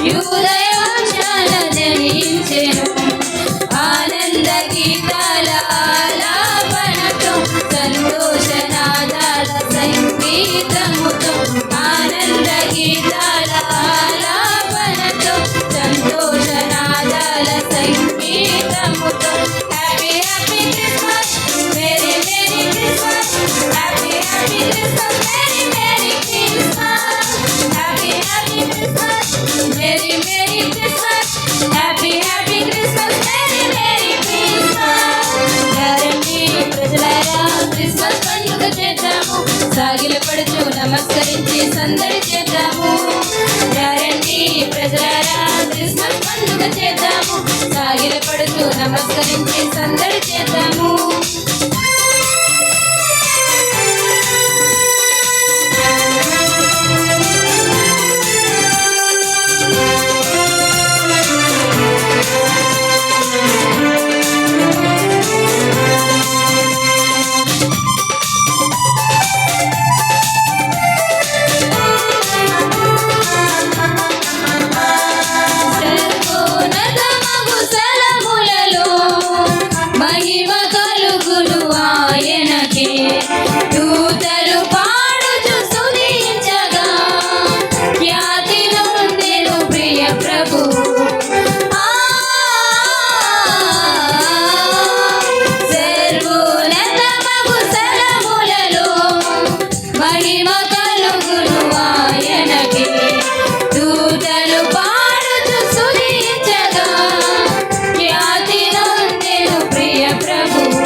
యూదయోషాల జయించెను. ఆనంద గీతాల ఆలాపనతో సంతోషనాదాల సంగీతముతో ఆనంద గీతాల ఆలాపనతో సంతోషనాదాల సంగీతముతో happy happy Christmas merry merry Christmas happy happy Christmas merry merry Christmas happy happy Christmas merry merry Christmas happy happy Christmas merry merry Christmas. రండి ప్రజలారా క్రిస్మస్ పండుగ చేద్దాము, సాగిలపడుచు నమస్కరించి సందడి చేద్దాము. రండి ప్రజలారా క్రిస్మస్ పండుగ చేద్దాము, సాగిలపడుచు నమస్కరించి సందడి చేద్దాము. మహిమ కలుగును ఆయనకే, దూతలు పాడుచు స్తుతించగా ఖ్యాతి నొందెను ప్రియ ప్రభువు. సర్వోన్నతమగు స్థలములలో మహిమ కలుగును ఆయనకే, దూతలు పాడుచు స్తుతించగా ఖ్యాతి నొందెను ప్రియ ప్రభువు.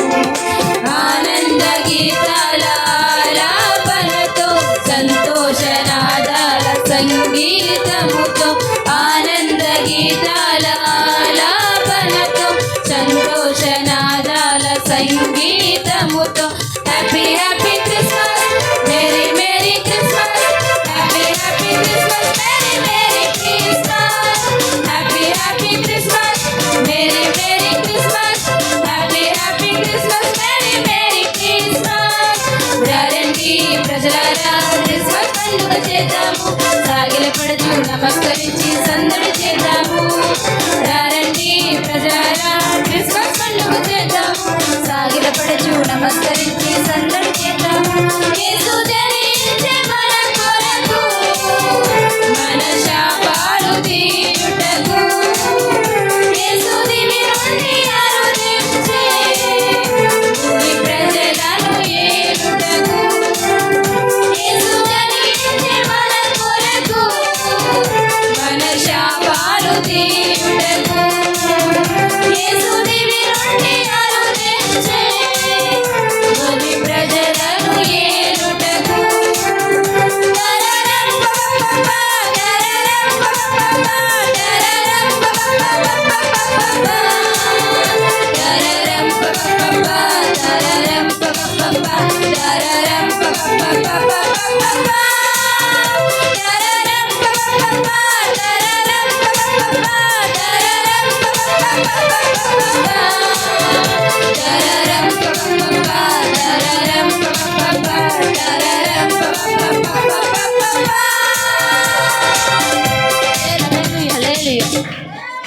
ఆనంద గీతాల ఆలాపనతో సంతోషనాదాల సంగీతముతో ఆనంద గీతాల ఆలాపనతో సంతోషనాదాల సంగీతముతో happy happy Christmas merry merry Christmas happy happy Christmas merry merry Christmas happy happy Christmas merry merry Christmas happy happy Christmas merry merry Christmas. రండి ప్రజలారా క్రిస్మస్ పండుగ చేద్దాము, సాగిలపడుచు నమస్కరించి సందడి చేద్దాము. రండి ప్రజలారా క్రిస్మస్ పండుగ చేద్దాము, సాగిలపడుచు నమస్కరించి సందడి చేద్దాము. యేసు జనించె మన కొరకు, మన శాపాలు తీరుటకు, యేసు దివి నుండి అరుదించె భూమి ప్రజలను ఏలుటకు. యేసు జనించె మన కొరకు, మన శాపాలు తీరుటకు, యేసు దివి నుండి అరుదించె భూమి ప్రజలను ఏలుటకు.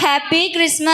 Happy Christmas.